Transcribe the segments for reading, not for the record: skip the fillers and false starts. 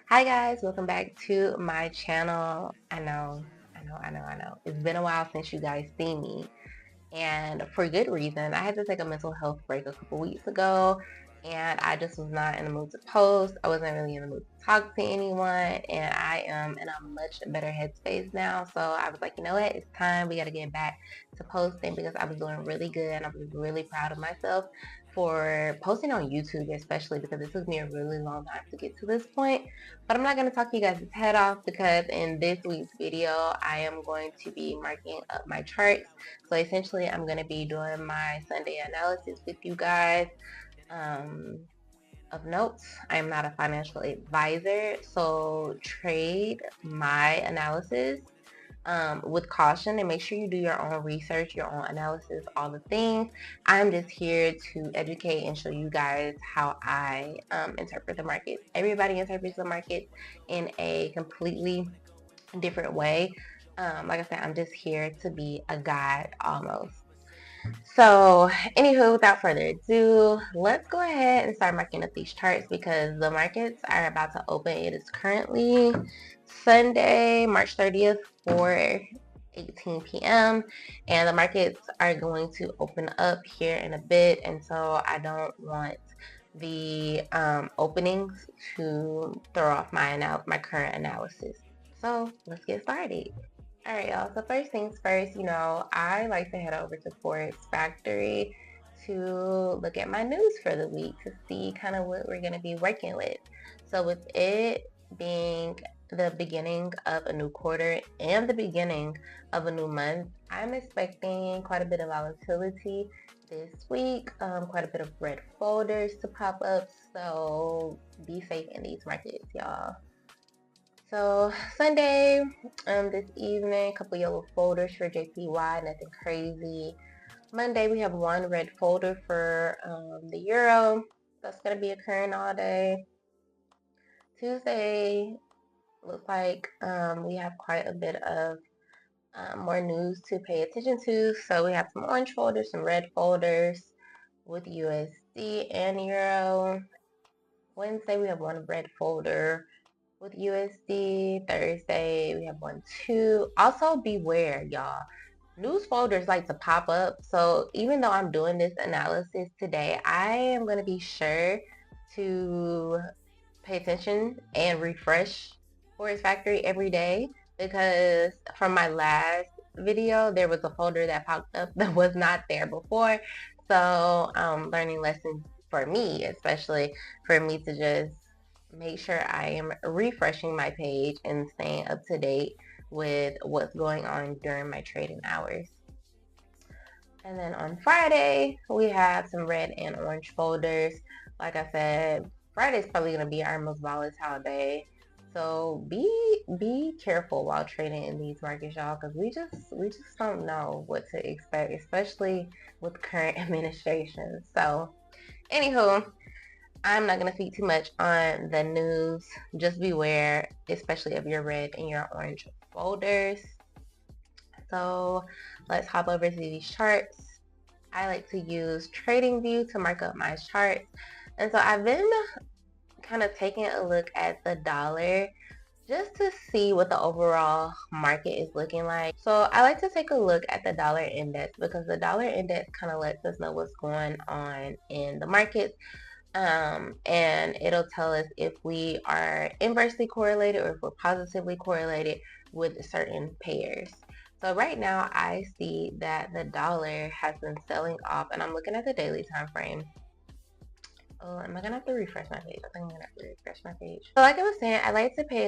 Hi guys, welcome back to my channel. I know. It's been a while since you guys see me, and for good reason. I had to take a mental health break a couple weeks ago, and I just was not in the mood to post. I wasn't really in the mood to talk to anyone, and I am in a much better headspace now. So I was like, you know what? It's time. We got to get back to posting because I was doing really good, and I was really proud of myself for posting on YouTube, especially because it took me a really long time to get to this point. But I'm not going to talk you guys' head off because in this week's video, I am going to be marking up my charts. So essentially, I'm going to be doing my Sunday analysis with you guys. Um, of notes, I am not a financial advisor, so trade my analysis with caution and make sure you do your own research, your own analysis, all the things. I'm just here to educate and show you guys how I interpret the markets. Everybody interprets the markets in a completely different way. Like I said, I'm just here to be a guide almost. So, anywho, without further ado, let's go ahead and start marking up these charts because the markets are about to open. It is currently Sunday, March 30th, 4:18 p.m. and the markets are going to open up here in a bit, and so I don't want the openings to throw off my current analysis. So let's get started. All right, y'all. So first things first, I like to head over to Forex Factory to look at my news for the week to see kind of what we're going to be working with. So with it being the beginning of a new quarter and the beginning of a new month, I'm expecting quite a bit of volatility this week, quite a bit of red folders to pop up. So be safe in these markets, y'all. So Sunday, this evening, a couple yellow folders for JPY, nothing crazy. Monday, we have one red folder for the euro. That's going to be occurring all day. Tuesday, looks like we have quite a bit of more news to pay attention to. So we have some orange folders, some red folders with USD and euro. Wednesday, we have one red folder with USD. Thursday, we have one, two. Also, beware, y'all. News folders like to pop up. So even though I'm doing this analysis today, I am going to be sure to pay attention and refresh Forest Factory every day because from my last video, there was a folder that popped up that was not there before. So learning lessons for me, especially for me to just make sure I am refreshing my page and staying up to date with what's going on during my trading hours. And then on Friday, we have some red and orange folders. Like I said, Friday is probably going to be our most volatile day. So be careful while trading in these markets, y'all, because we just don't know what to expect, especially with current administration. So, anywho, I'm not going to speak too much on the news. Just beware, especially of your red and your orange folders. So let's hop over to these charts. I like to use TradingView to mark up my charts. And so I've been kind of taking a look at the dollar just to see what the overall market is looking like. So I like to take a look at the dollar index because the dollar index kind of lets us know what's going on in the markets. And it'll tell us if we are inversely correlated or if we're positively correlated with certain pairs. So right now I see that the dollar has been selling off, and I'm looking at the daily time frame. Oh, am I gonna have to refresh my page? I think I'm gonna have to refresh my page. So like I was saying, I like to pay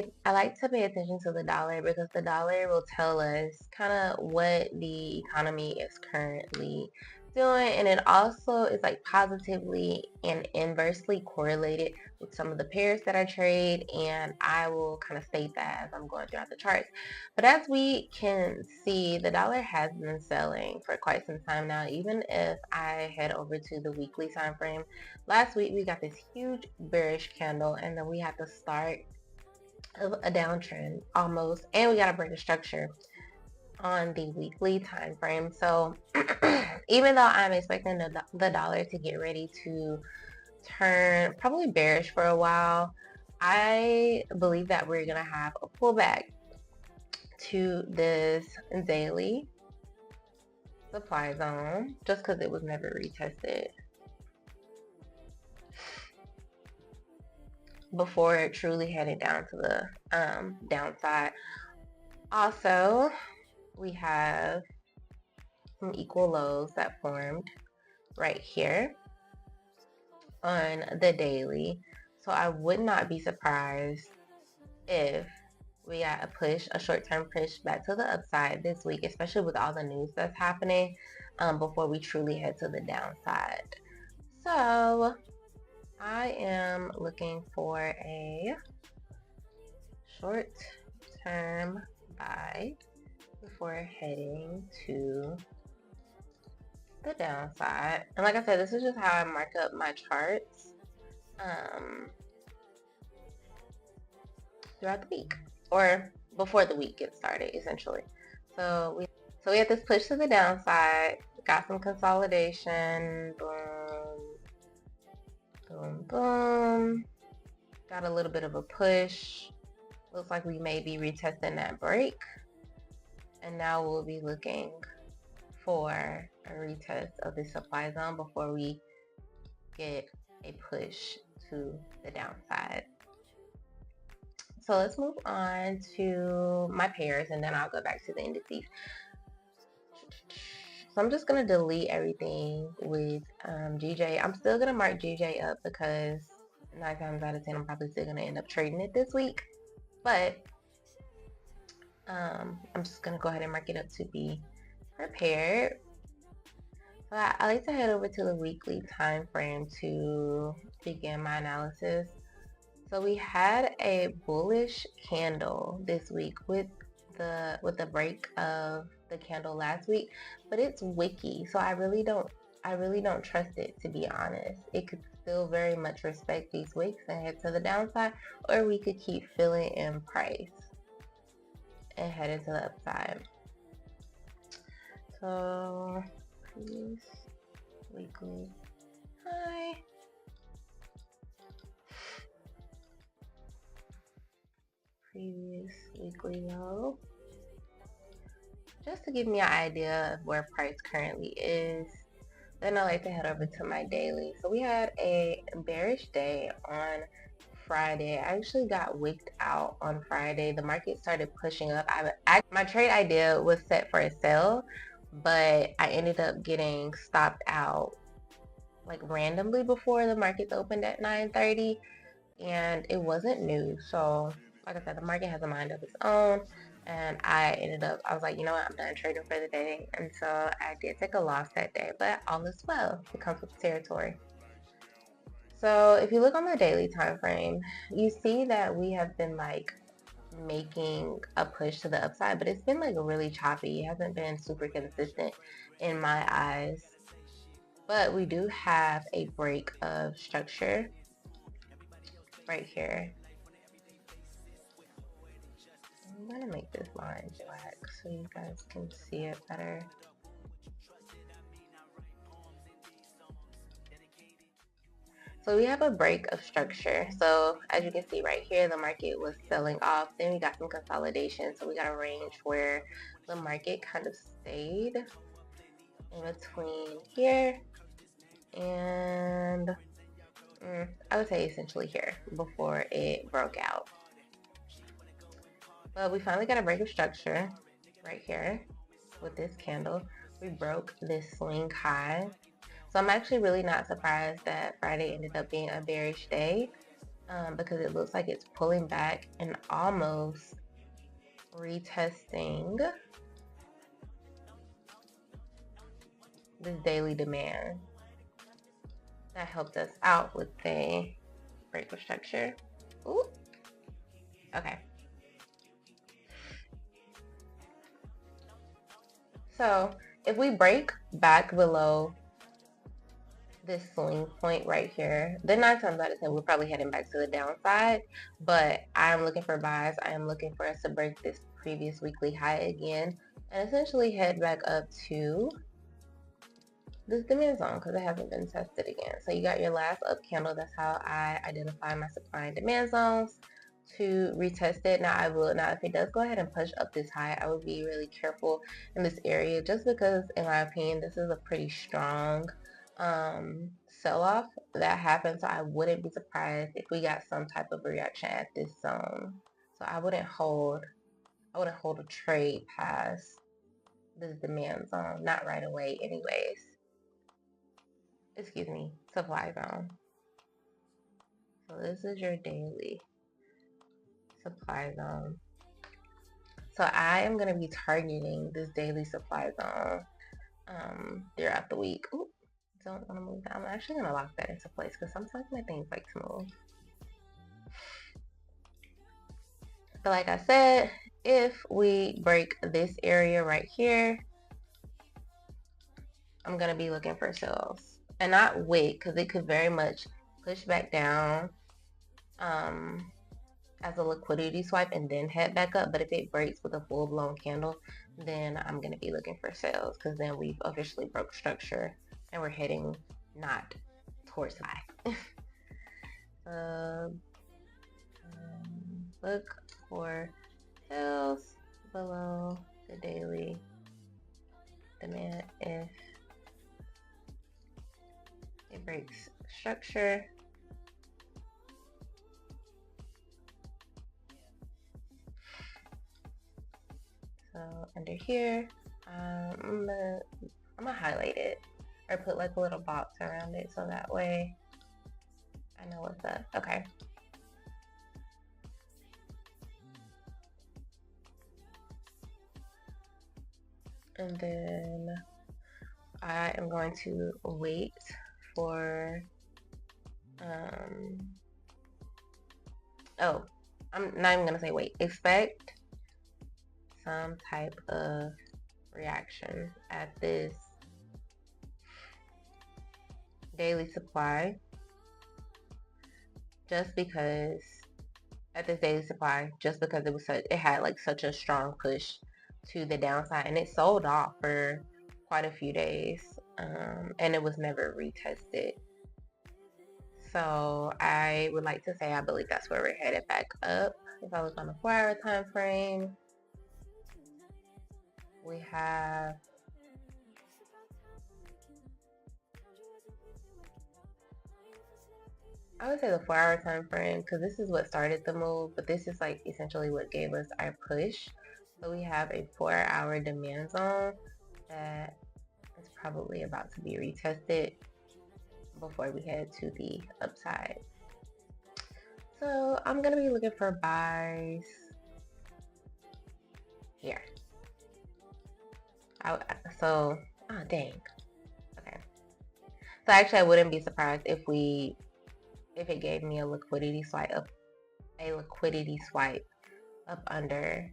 attention to the dollar because the dollar will tell us kind of what the economy is currently doing, and it also is like positively and inversely correlated with some of the pairs that I trade, and I will kind of state that as I'm going throughout the charts. But as we can see, the dollar has been selling for quite some time now. Even if I head over to the weekly time frame, last week we got this huge bearish candle, and then we had the start of a downtrend almost, and we got to break the structure on the weekly time frame. So even though I'm expecting the dollar to get ready to turn probably bearish for a while, I believe that we're gonna have a pullback to this daily supply zone just because it was never retested before it truly headed down to the downside. Also, we have some equal lows that formed right here on the daily. So I would not be surprised if we got a short-term push back to the upside this week, especially with all the news that's happening before we truly head to the downside. So I am looking for a short-term buy before heading to the downside. And like I said, this is just how I mark up my charts throughout the week or before the week gets started, essentially. So we had this push to the downside, got some consolidation, boom, boom, boom. Got a little bit of a push. Looks like we may be retesting that break. And now we'll be looking for a retest of the supply zone before we get a push to the downside. So let's move on to my pairs and then I'll go back to the indices. So I'm just going to delete everything with GJ. I'm still going to mark GJ up because 9 times out of 10 I'm probably still going to end up trading it this week. But I'm just going to go ahead and mark it up to be prepared. So I like to head over to the weekly time frame to begin my analysis. So we had a bullish candle this week with the break of the candle last week, but it's wicky, so I really don't trust it, to be honest. It could still very much respect these wicks and head to the downside, or we could keep filling in price and head into the upside. So previous weekly high, previous weekly low, just to give me an idea of where price currently is. Then I like to head over to my daily. So we had a bearish day on Friday. I actually got wicked out on Friday. The market started pushing up. My trade idea was set for a sell, but I ended up getting stopped out like randomly before the markets opened at 9:30, and it wasn't new. So like I said, the market has a mind of its own, and I was like, you know what, I'm done trading for the day. And so I did take a loss that day, but all is well. It comes with the territory. So if you look on the daily time frame, you see that we have been like making a push to the upside, but it's been like really choppy. It hasn't been super consistent in my eyes. But we do have a break of structure right here. I'm gonna make this line black so you guys can see it better. So we have a break of structure. So as you can see right here, the market was selling off. Then we got some consolidation. So we got a range where the market kind of stayed in between here and I would say essentially here before it broke out. But we finally got a break of structure right here with this candle. We broke this swing high. So I'm actually really not surprised that Friday ended up being a bearish day because it looks like it's pulling back and almost retesting this daily demand. That helped us out with the break of structure. Ooh. Okay. So if we break back below this swing point right here, then 9 times out of 10 we're probably heading back to the downside, but I'm looking for buys. I am looking for us to break this previous weekly high again and essentially head back up to this demand zone because it hasn't been tested again. So you got your last up candle. That's how I identify my supply and demand zones to retest it. Now if it does go ahead and push up this high, I would be really careful in this area just because in my opinion this is a pretty strong sell-off that happened. So I wouldn't be surprised if we got some type of reaction at this zone. So I wouldn't hold a trade past this demand zone, not right away anyways. Excuse me, supply zone. So this is your daily supply zone. So I am going to be targeting this daily supply zone throughout the week. Ooh, don't want to move that. I'm actually going to lock that into place because sometimes my things like to move. But like I said, if we break this area right here, I'm going to be looking for sales. And not wait, because it could very much push back down as a liquidity swipe and then head back up. But if it breaks with a full-blown candle, then I'm going to be looking for sales because then we've officially broke structure and we're heading not towards high. Look for sales below the daily demand if it breaks structure. So under here, I'm gonna highlight it or put like a little box around it so that way I know what's up. Okay. And then I am going to wait for oh, I'm not even gonna say wait. Expect some type of reaction at this daily supply, just because at this daily supply, just because it had like such a strong push to the downside and it sold off for quite a few days, and it was never retested. So I would like to say I believe that's where we're headed back up. If I look on the 4-hour time frame, we have I would say the 4-hour time frame because this is what started the move, but this is like essentially what gave us our push. So we have a 4-hour demand zone that is probably about to be retested before we head to the upside. So I'm gonna be looking for buys here. Oh dang. Okay. So actually I wouldn't be surprised if it gave me a liquidity swipe up under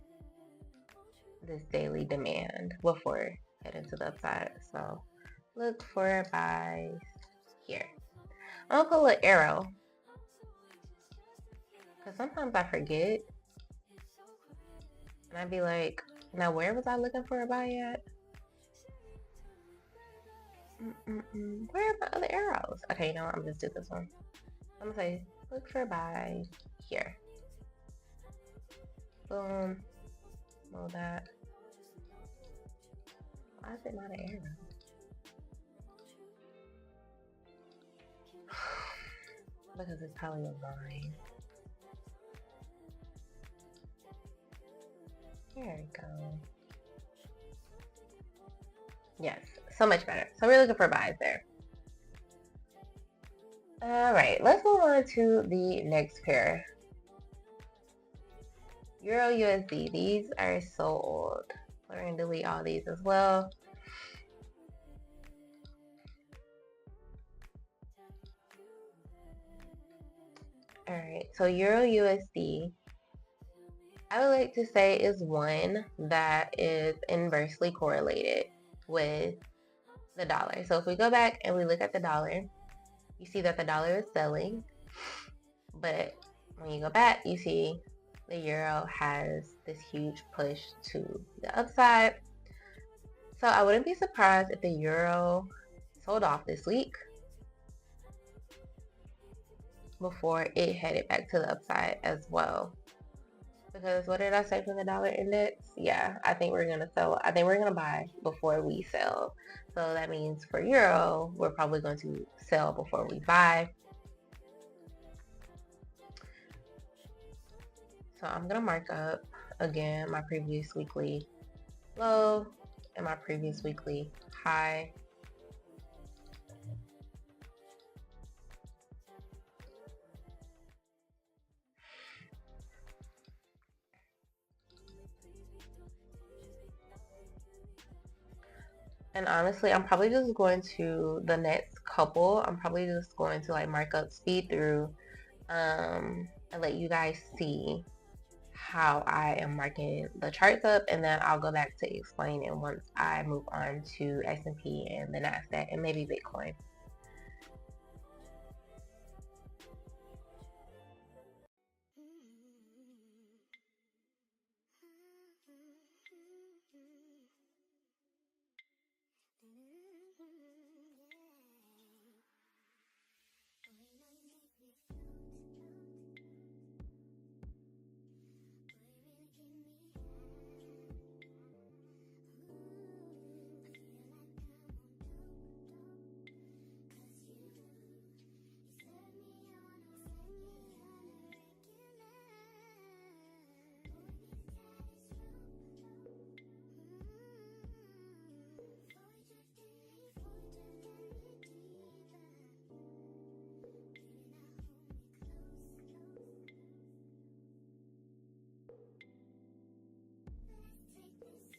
this daily demand before heading to the upside. So look for buys here. I'm gonna put a little arrow because sometimes I forget and I'd be like, now where was I looking for a buy at? Where are my other arrows? Okay, you know what? I'm just do this one. I'm gonna say look for buy here. Boom. Roll that. Why is it not an arrow? Because it's probably a line. There we go. Yes, so much better. So we're looking for buys there. All right, let's move on to the next pair. Euro USD. These are so old. We're gonna delete all these as well. All right, so Euro USD, I would like to say is one that is inversely correlated with the dollar. So if we go back and we look at the dollar, you see that the dollar is selling, but when you go back, you see the euro has this huge push to the upside. So I wouldn't be surprised if the euro sold off this week before it headed back to the upside as well. Because what did I say from the dollar index? Yeah, I think we're gonna sell. I think we're gonna buy before we sell. So that means for euro, we're probably going to sell before we buy. So I'm gonna mark up again my previous weekly low and my previous weekly high. And honestly, I'm probably just going to the next couple. I'm probably just going to like mark up speed through and let you guys see how I am marking the charts up, and then I'll go back to explain it once I move on to S&P and the NASDAQ and maybe Bitcoin.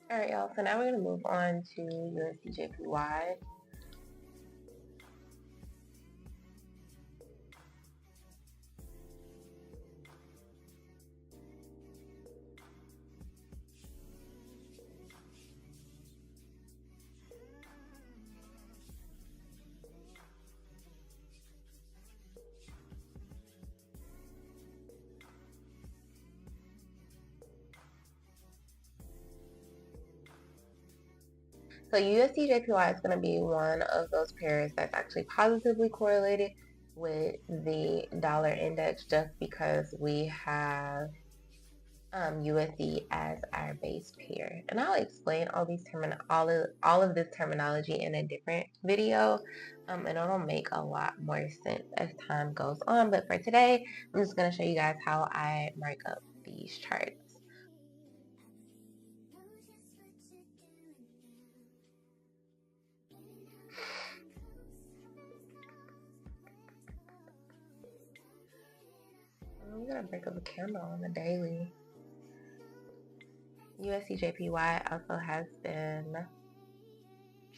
All right, y'all. So now we're gonna move on to USDJPY. So USDJPY is going to be one of those pairs that's actually positively correlated with the dollar index, just because we have USD as our base pair. And I'll explain all of this terminology in a different video, and it'll make a lot more sense as time goes on. But for today, I'm just going to show you guys how I mark up these charts. I'm gonna break up a candle on the daily. USDJPY also has been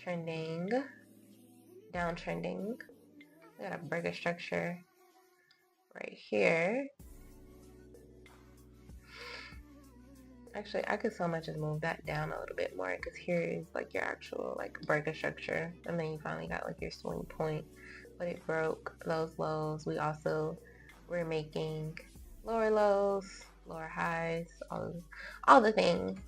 trending, downtrending. We got a burger structure right here. Actually, I could so much as move that down a little bit more, because here is like your actual like burger structure, and then you finally got like your swing point, but it broke those lows. We also were making lower lows, lower highs, all the things.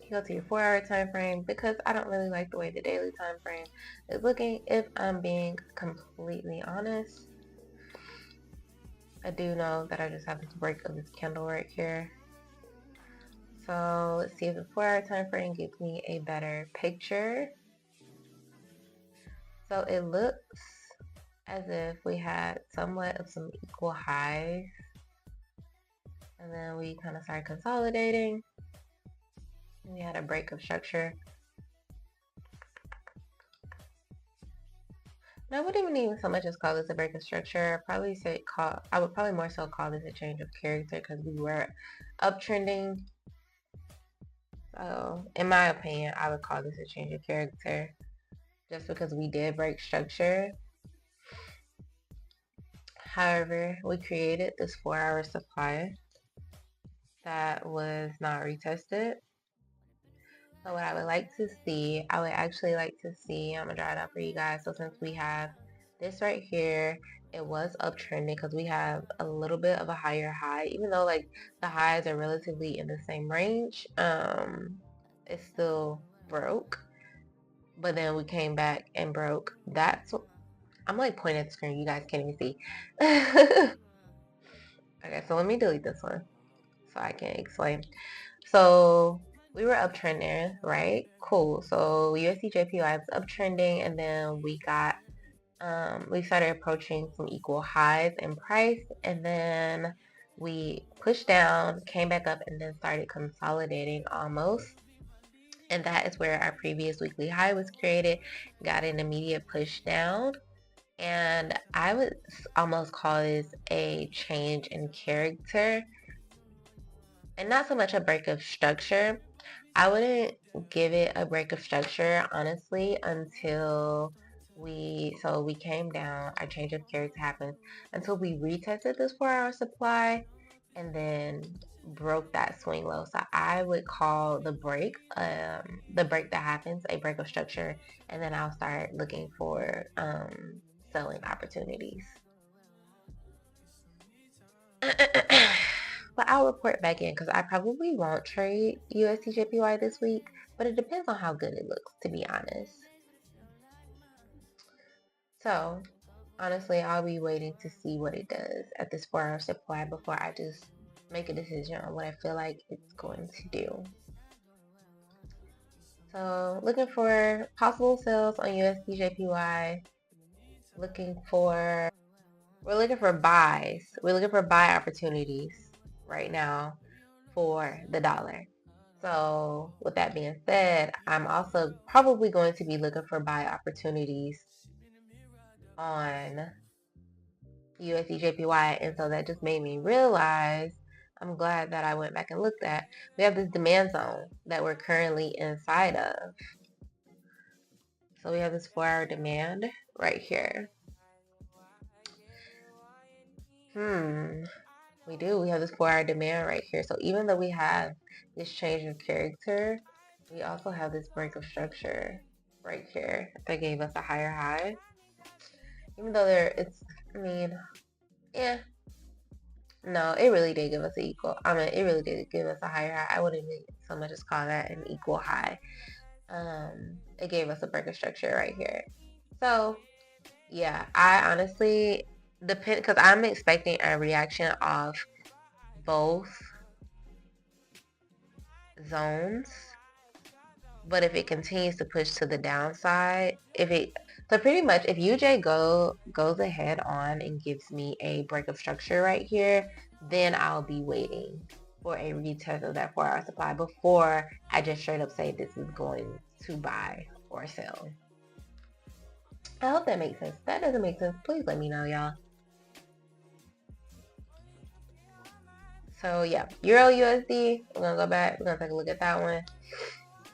You go to your 4-hour time frame, because I don't really like the way the daily time frame is looking, if I'm being completely honest. I do know that I just have this break of this candle right here. So let's see if the 4-hour time frame gives me a better picture. So it looks as if we had somewhat of some equal highs, and then we kind of started consolidating. We had a break of structure. And I wouldn't even so much as call this a break of structure. I would probably more so call this a change of character, because we were uptrending. So in my opinion, I would call this a change of character, just because we did break structure. However, we created this 4-hour supply that was not retested. So what I would like to see, I would actually like to see, I'm gonna draw it out for you guys. So since we have this right here, it was uptrending because we have a little bit of a higher high, even though like the highs are relatively in the same range. It's still broke, but then we came back and broke. I'm like pointing at the screen. You guys can't even see. Okay, so let me delete this one so I can explain. So we were uptrending, right? Cool. So USD JPY was uptrending, and then we started approaching some equal highs in price, and then we pushed down, came back up, and then started consolidating almost. And that is where our previous weekly high was created, got an immediate push down. And I would almost call this a change in character and not so much a break of structure. I wouldn't give it a break of structure, honestly, until we came down, our change of character happened, until we retested this 4-hour supply and then broke that swing low. So I would call the break that happens a break of structure, and then I'll start looking for selling opportunities. But I'll report back in because I probably won't trade USDJPY this week, but it depends on how good it looks, to be honest. So, honestly, I'll be waiting to see what it does at this 4-hour supply before I just make a decision on what I feel like it's going to do. So, looking for possible sales on USDJPY. We're looking for buys. We're looking for buy opportunities right now for the dollar. So with that being said, I'm also probably going to be looking for buy opportunities on USDJPY. And so that just made me realize, I'm glad that I went back and looked at, we have this demand zone that we're currently inside of. So we have this 4-hour demand right here. We do. We have this 4-hour demand right here. So even though we have this change of character, we also have this break of structure right here that gave us a higher high. Even though no, it really did give us an equal. It really did give us a higher high. I wouldn't even so much as call that an equal high. It gave us a break of structure right here. So yeah, I honestly because I'm expecting a reaction of both zones, but if it continues to push to the downside, so pretty much if UJ goes ahead on and gives me a break of structure right here, then I'll be waiting for a retest of that 4-hour supply before I just straight up say this is going to buy or sell. I hope that makes sense. If that doesn't make sense, please let me know, y'all. So yeah, Euro USD, we're gonna go back, we're gonna take a look at that one.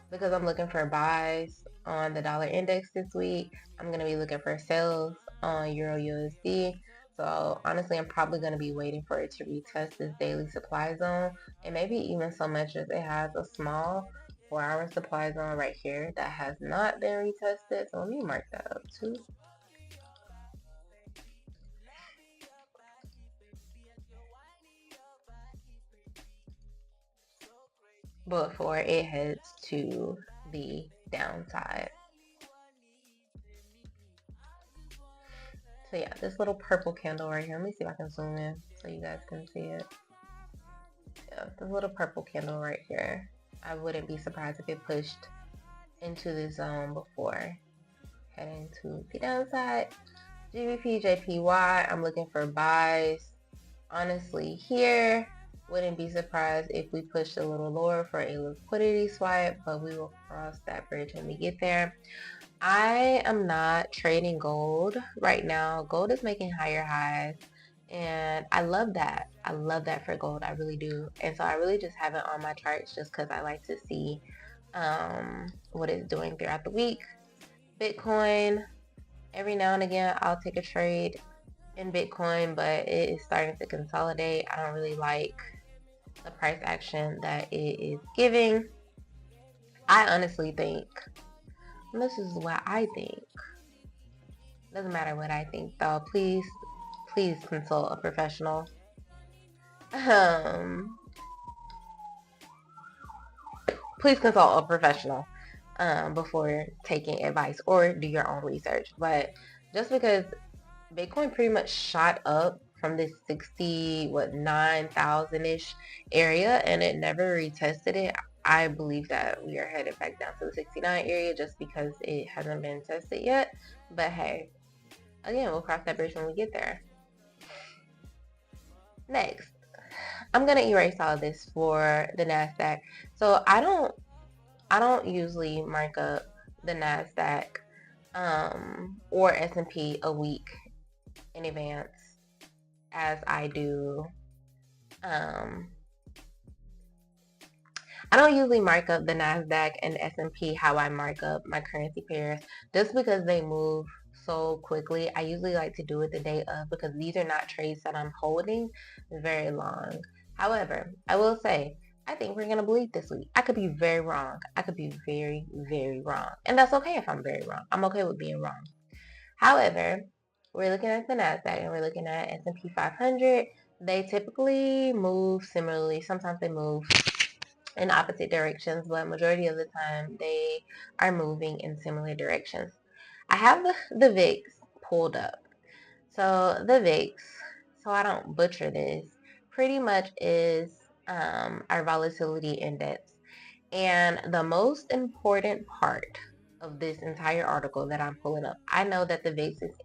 Because I'm looking for buys on the dollar index this week, I'm going to be looking for sales on Euro USD. So honestly, I'm probably going to be waiting for it to retest this daily supply zone, and maybe even so much as it has a small 4-hour supply zone right here that has not been retested. So let me mark that up too. Before it heads to the downside. So yeah, this little purple candle right here. Let me see if I can zoom in so you guys can see it. Yeah, this little purple candle right here. I wouldn't be surprised if it pushed into the zone before heading to the downside. GBP, JPY, I'm looking for buys. Honestly, here, wouldn't be surprised if we pushed a little lower for a liquidity swipe, but we will cross that bridge when we get there. I am not trading gold right now. Gold is making higher highs, and I love that. I love that for gold. I really do. And so I really just have it on my charts just because I like to see what it's doing throughout the week. Bitcoin, every now and again, I'll take a trade in Bitcoin, but it is starting to consolidate. I don't really like the price action that it is giving. I honestly think, and this is what I think, doesn't matter what I think though, please consult a professional. Please consult a professional. before taking advice or do your own research. But just because Bitcoin pretty much shot up from this 9,000-ish area and it never retested it, I believe that we are headed back down to the 69 area just because it hasn't been tested yet. But hey, again, we'll cross that bridge when we get there. Next, I'm gonna erase all of this for the NASDAQ. So I don't usually mark up the NASDAQ or S&P a week in advance as I do. I don't usually mark up the NASDAQ and the S&P how I mark up my currency pairs just because they move so quickly. I usually like to do it the day of because these are not trades that I'm holding very long. However, I will say, I think we're going to bleed this week. I could be very wrong. I could be very, very wrong. And that's okay if I'm very wrong. I'm okay with being wrong. However, we're looking at the NASDAQ and we're looking at S&P 500. They typically move similarly. Sometimes they move in opposite directions, but majority of the time they are moving in similar directions. I have the VIX pulled up. So the VIX, so I don't butcher this, pretty much is our volatility index. And the most important part of this entire article that I'm pulling up, I know that the VIX is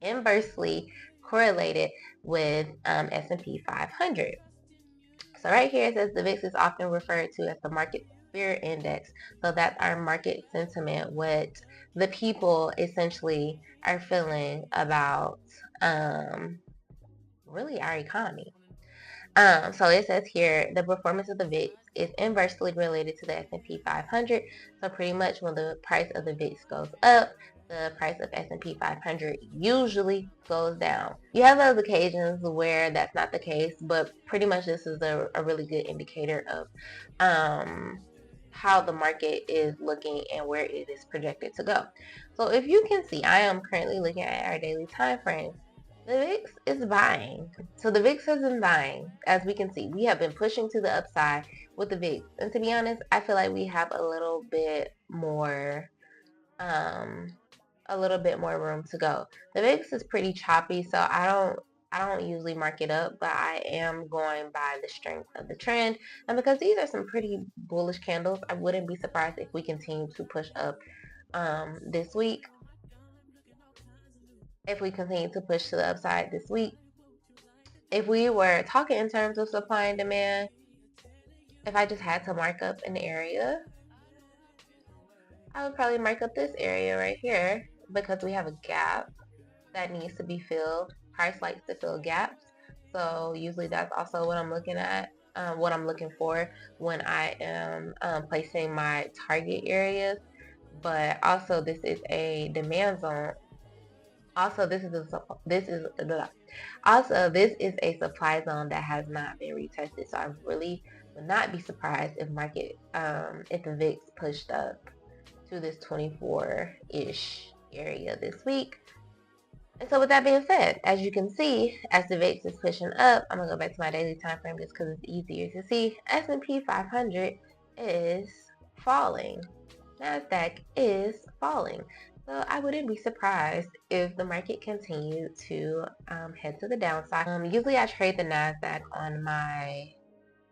inversely correlated with S&P 500. So right here it says the VIX is often referred to as the market fear index. So that's our market sentiment, what the people essentially are feeling about really our economy. So it says here the performance of the VIX is inversely related to the S&P 500. So pretty much when the price of the VIX goes up, the price of S&P 500 usually goes down. You have those occasions where that's not the case, but pretty much this is a really good indicator of how the market is looking and where it is projected to go. So if you can see, I am currently looking at our daily time frame. The VIX is buying. So the VIX has been buying. As we can see, we have been pushing to the upside with the VIX. And to be honest, I feel like we have a little bit more room to go. The VIX is pretty choppy, so I don't usually mark it up, but I am going by the strength of the trend. And because these are some pretty bullish candles, I wouldn't be surprised if we continue to push up this week. If we continue to push to the upside this week. If we were talking in terms of supply and demand, if I just had to mark up an area, I would probably mark up this area right here because we have a gap that needs to be filled. Price likes to fill gaps. So usually that's also what I'm looking at, what I'm looking for when I am placing my target areas. But also this is a demand zone. Also, this is a supply zone that has not been retested. So I really would not be surprised if if the VIX pushed up to this 24-ish area this week. And so with that being said, as you can see, as the VIX is pushing up, I'm gonna go back to my daily time frame just because it's easier to see. S&P 500 is falling. NASDAQ is falling. So I wouldn't be surprised if the market continued to head to the downside. Usually I trade the NASDAQ on my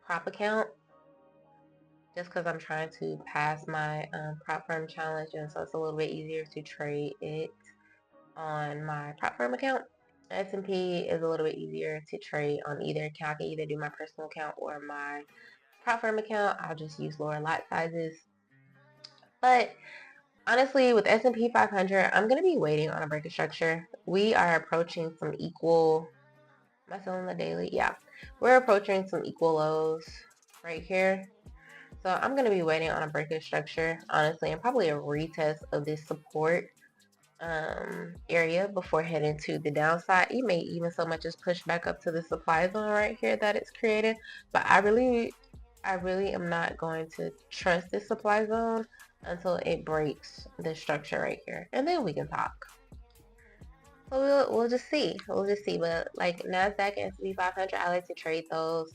prop account just because I'm trying to pass my prop firm challenge, and so it's a little bit easier to trade it on my prop firm account. S&P is a little bit easier to trade on either account. I can either do my personal account or my prop firm account. I'll just use lower lot sizes. But honestly, with S&P 500, I'm going to be waiting on a break of structure. We are approaching some equal, am I still on the daily? Yeah. We're approaching some equal lows right here. So I'm going to be waiting on a break of structure, honestly, and probably a retest of this support area before heading to the downside. You may even so much as push back up to the supply zone right here that it's created. But I really am not going to trust this supply zone until it breaks the structure right here, and then we can talk. So we'll just see. But like NASDAQ and S&P 500, I like to trade those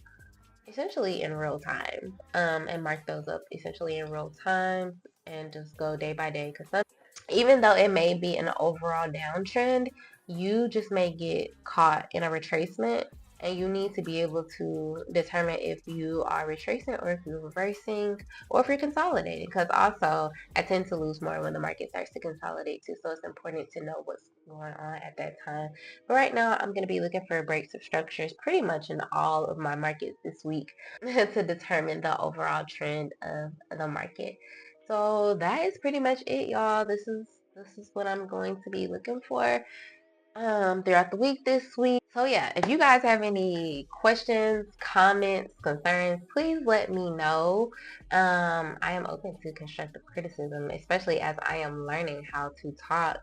essentially in real time, and mark those up essentially in real time and just go day by day. Because even though it may be an overall downtrend, you just may get caught in a retracement, and you need to be able to determine if you are retracing or if you're reversing or if you're consolidating. Because also, I tend to lose more when the market starts to consolidate too, so it's important to know what's going on at that time. But right now, I'm going to be looking for breaks of structures pretty much in all of my markets this week to determine the overall trend of the market. So that is pretty much it, y'all. This is what I'm going to be looking for throughout the week this week. So yeah, if you guys have any questions, comments, concerns, please let me know. I am open to constructive criticism, especially as I am learning how to talk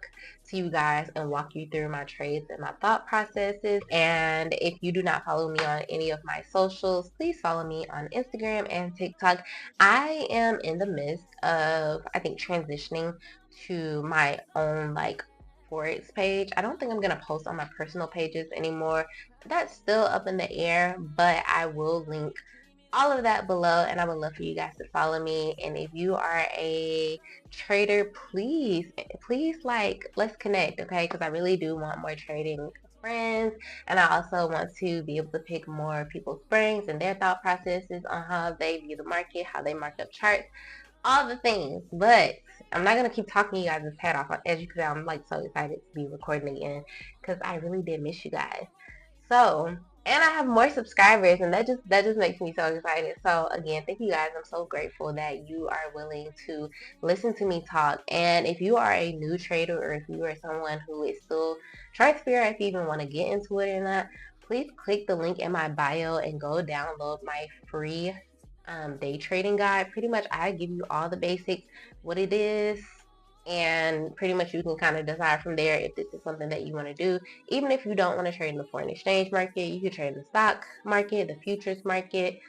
to you guys and walk you through my trades and my thought processes. And if you do not follow me on any of my socials, please follow me on Instagram and TikTok. I am in the midst of, I think, transitioning to my own like Forex page. I don't think I'm gonna post on my personal pages anymore. That's still up in the air, but I will link all of that below, and I would love for you guys to follow me. And if you are a trader, please like, let's connect, okay? Because I really do want more trading friends, and I also want to be able to pick more people's brains and their thought processes on how they view the market, how they mark up charts, all the things. But I'm not gonna keep talking you guys' head off. As you can tell, I'm like so excited to be recording again because I really did miss you guys. So, and I have more subscribers, and that just makes me so excited. So again, thank you guys. I'm so grateful that you are willing to listen to me talk. And if you are a new trader, or if you are someone who is still trying to figure out if you even want to get into it or not, please click the link in my bio and go download my free day trading guide. Pretty much I give you all the basics, what it is, and pretty much you can kind of decide from there if this is something that you want to do. Even if you don't want to trade in the foreign exchange market, you can trade in the stock market, the futures market,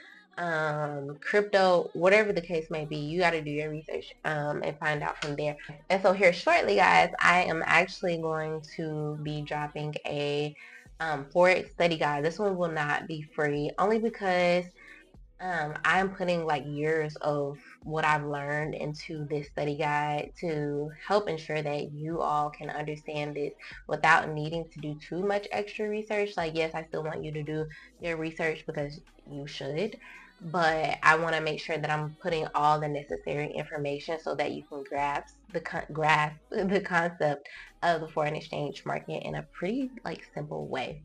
crypto, whatever the case may be. You got to do your research and find out from there. And so here shortly, guys, I am actually going to be dropping a Forex study guide. This one will not be free, only because I'm putting like years of what I've learned into this study guide to help ensure that you all can understand this without needing to do too much extra research. Like, yes, I still want you to do your research because you should, but I want to make sure that I'm putting all the necessary information so that you can grasp the concept of the foreign exchange market in a pretty like simple way.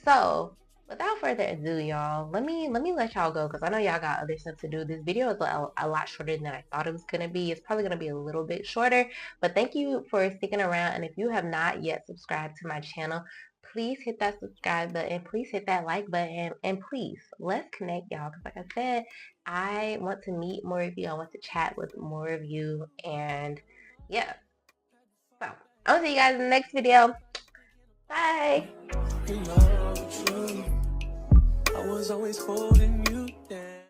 So without further ado, y'all, let me let y'all go because I know y'all got other stuff to do. This video is a lot shorter than I thought it was gonna be. It's probably gonna be a little bit shorter, but thank you for sticking around. And if you have not yet subscribed to my channel, please hit that subscribe button, please hit that like button, and please let's connect, y'all, because like I said, I want to meet more of you. I want to chat with more of you, and yeah. So I'll see you guys in the next video. Bye. I was always holding you